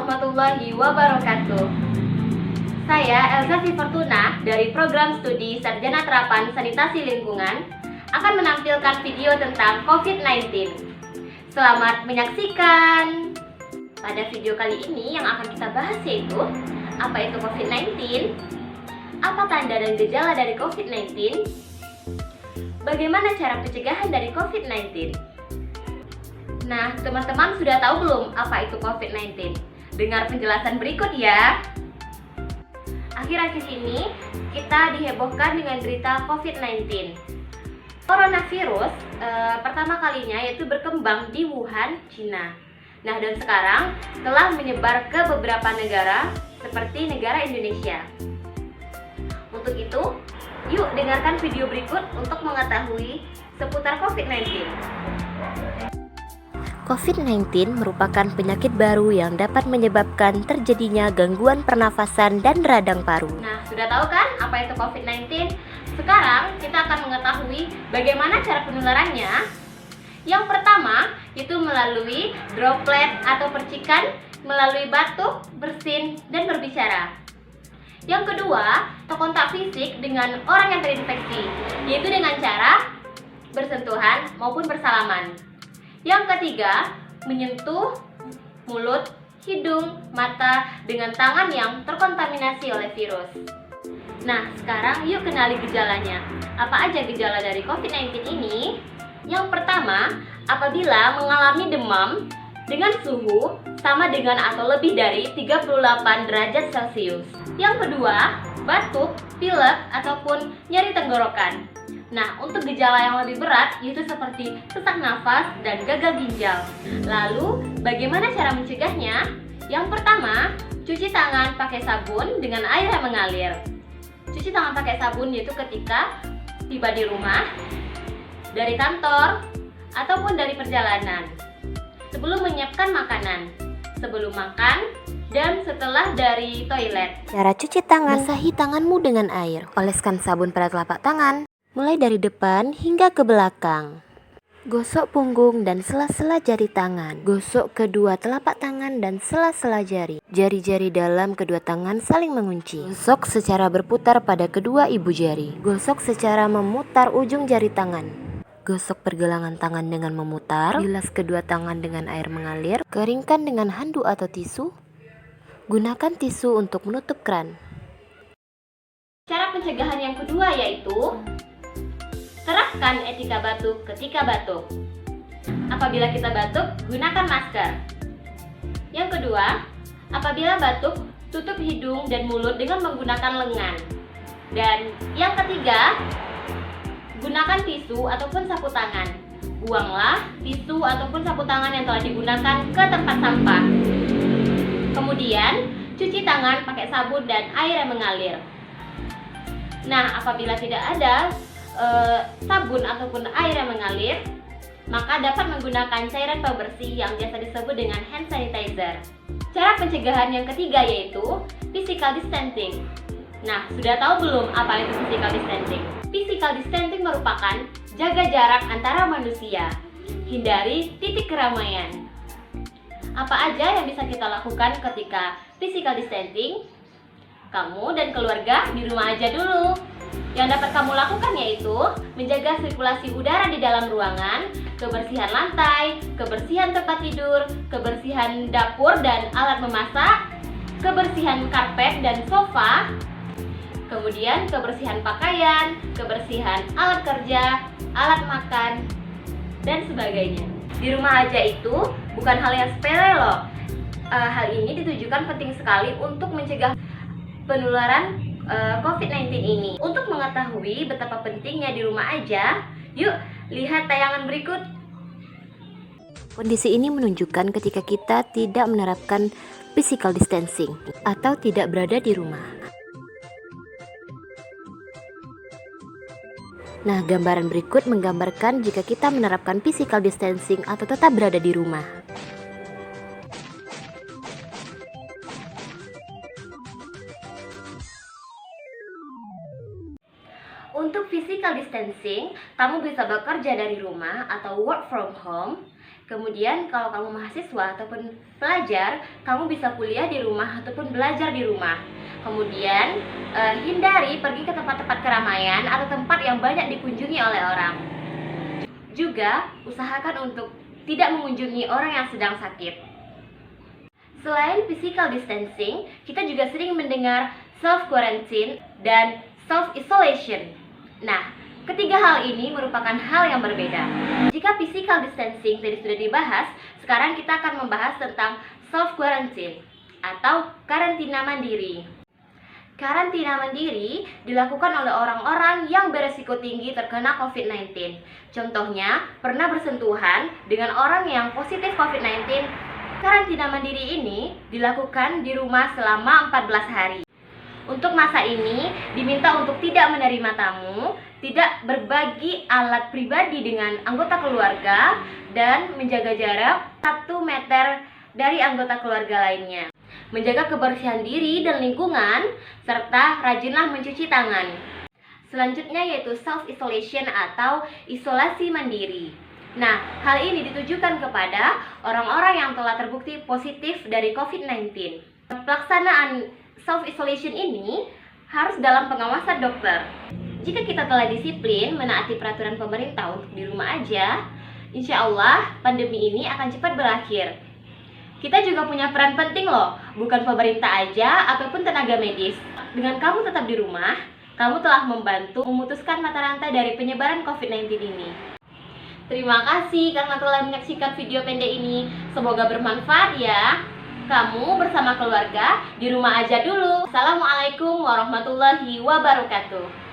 warahmatullahi wabarakatuh. Saya Elza Fortuna dari Program Studi Sarjana Terapan Sanitasi Lingkungan akan menampilkan video tentang COVID-19. Selamat menyaksikan. Pada video kali ini yang akan kita bahas yaitu apa itu COVID-19, apa tanda dan gejala dari COVID-19, bagaimana cara pencegahan dari COVID-19. Nah, teman-teman sudah tahu belum apa itu COVID-19? Dengar penjelasan berikut ya. Akhir-akhir ini kita dihebohkan dengan berita COVID-19. Coronavirus pertama kalinya yaitu berkembang di Wuhan, Cina. Nah, dan sekarang telah menyebar ke beberapa negara seperti negara Indonesia. Untuk itu, yuk dengarkan video berikut untuk mengetahui seputar COVID-19. COVID-19 merupakan penyakit baru yang dapat menyebabkan terjadinya gangguan pernafasan dan radang paru. Nah, sudah tahu kan apa itu COVID-19? Sekarang kita akan mengetahui bagaimana cara penularannya. Yang pertama, itu melalui droplet atau percikan melalui batuk, bersin, dan berbicara. Yang kedua, kontak fisik dengan orang yang terinfeksi, yaitu dengan cara bersentuhan maupun bersalaman. Yang ketiga, menyentuh mulut, hidung, mata dengan tangan yang terkontaminasi oleh virus. Nah, sekarang yuk kenali gejalanya. Apa aja gejala dari COVID-19 ini? Yang pertama, apabila mengalami demam dengan suhu sama dengan atau lebih dari 38 derajat Celcius. Yang kedua, batuk, pilek, ataupun nyeri tenggorokan. Nah, untuk gejala yang lebih berat yaitu seperti sesak nafas dan gagal ginjal. Lalu, bagaimana cara mencegahnya? Yang pertama, cuci tangan pakai sabun dengan air yang mengalir. Cuci tangan pakai sabun yaitu ketika tiba di rumah, dari kantor, ataupun dari perjalanan. Sebelum menyiapkan makanan, sebelum makan, dan setelah dari toilet. Cara cuci tangan: basahi tanganmu dengan air. Oleskan sabun pada telapak tangan, mulai dari depan hingga ke belakang. Gosok punggung dan sela-sela jari tangan. Gosok kedua telapak tangan dan sela-sela jari. Jari-jari dalam kedua tangan saling mengunci. Gosok secara berputar pada kedua ibu jari. Gosok secara memutar ujung jari tangan. Gosok pergelangan tangan dengan memutar. Bilas kedua tangan dengan air mengalir. Keringkan dengan handuk atau tisu. Gunakan tisu untuk menutup keran. Cara pencegahan yang kedua yaitu terapkan etika batuk ketika batuk. Apabila kita batuk, gunakan masker. Yang kedua, apabila batuk, tutup hidung dan mulut dengan menggunakan lengan. Dan yang ketiga, gunakan tisu ataupun sapu tangan. Buanglah tisu ataupun sapu tangan yang telah digunakan ke tempat sampah. Kemudian, cuci tangan pakai sabun dan air yang mengalir. Nah, apabila tidak ada sabun ataupun air yang mengalir, maka dapat menggunakan cairan pembersih yang biasa disebut dengan hand sanitizer. Cara pencegahan yang ketiga yaitu physical distancing. Nah, sudah tahu belum apa itu physical distancing? Physical distancing merupakan jaga jarak antara manusia, hindari titik keramaian. Apa aja yang bisa kita lakukan ketika physical distancing? Kamu dan keluarga di rumah aja dulu. Yang dapat kamu lakukan yaitu menjaga sirkulasi udara di dalam ruangan, kebersihan lantai, kebersihan tempat tidur, kebersihan dapur dan alat memasak, kebersihan karpet dan sofa, kemudian kebersihan pakaian, kebersihan alat kerja, alat makan, dan sebagainya. Di rumah aja itu bukan hal yang sepele loh. Hal ini ditujukan penting sekali untuk mencegah penularan COVID-19 ini. Untuk mengetahui betapa pentingnya di rumah aja, yuk lihat tayangan berikut. Kondisi ini menunjukkan ketika kita tidak menerapkan physical distancing atau tidak berada di rumah. Nah, gambaran berikut menggambarkan jika kita menerapkan physical distancing atau tetap berada di rumah. Untuk physical distancing, kamu bisa bekerja dari rumah atau work from home Kemudian kalau kamu mahasiswa ataupun pelajar, kamu bisa kuliah di rumah ataupun belajar di rumah. Kemudian hindari pergi ke tempat-tempat keramaian atau tempat yang banyak dikunjungi oleh orang. Juga usahakan untuk tidak mengunjungi orang yang sedang sakit. Selain physical distancing, kita juga sering mendengar self-quarantine dan self-isolation. Nah, ketiga hal ini merupakan hal yang berbeda. Jika physical distancing tadi sudah dibahas, sekarang kita akan membahas tentang self-quarantine atau karantina mandiri. Karantina mandiri dilakukan oleh orang-orang yang beresiko tinggi terkena COVID-19. Contohnya, pernah bersentuhan dengan orang yang positif COVID-19. Karantina mandiri ini dilakukan di rumah selama 14 hari. Untuk masa ini, diminta untuk tidak menerima tamu, tidak berbagi alat pribadi dengan anggota keluarga, dan menjaga jarak 1 meter dari anggota keluarga lainnya. Menjaga kebersihan diri dan lingkungan, serta rajinlah mencuci tangan. Selanjutnya yaitu self-isolation atau isolasi mandiri. Nah, hal ini ditujukan kepada orang-orang yang telah terbukti positif dari COVID-19. Pelaksanaan self-isolation ini harus dalam pengawasan dokter. Jika kita telah disiplin menaati peraturan pemerintah untuk di rumah aja, insya Allah pandemi ini akan cepat berakhir. Kita juga punya peran penting loh, bukan pemerintah aja ataupun tenaga medis. Dengan kamu tetap di rumah, kamu telah membantu memutuskan mata rantai dari penyebaran COVID-19 ini. Terima kasih karena telah menyaksikan video pendek ini. Semoga bermanfaat ya. Kamu bersama keluarga di rumah aja dulu. Assalamualaikum warahmatullahi wabarakatuh.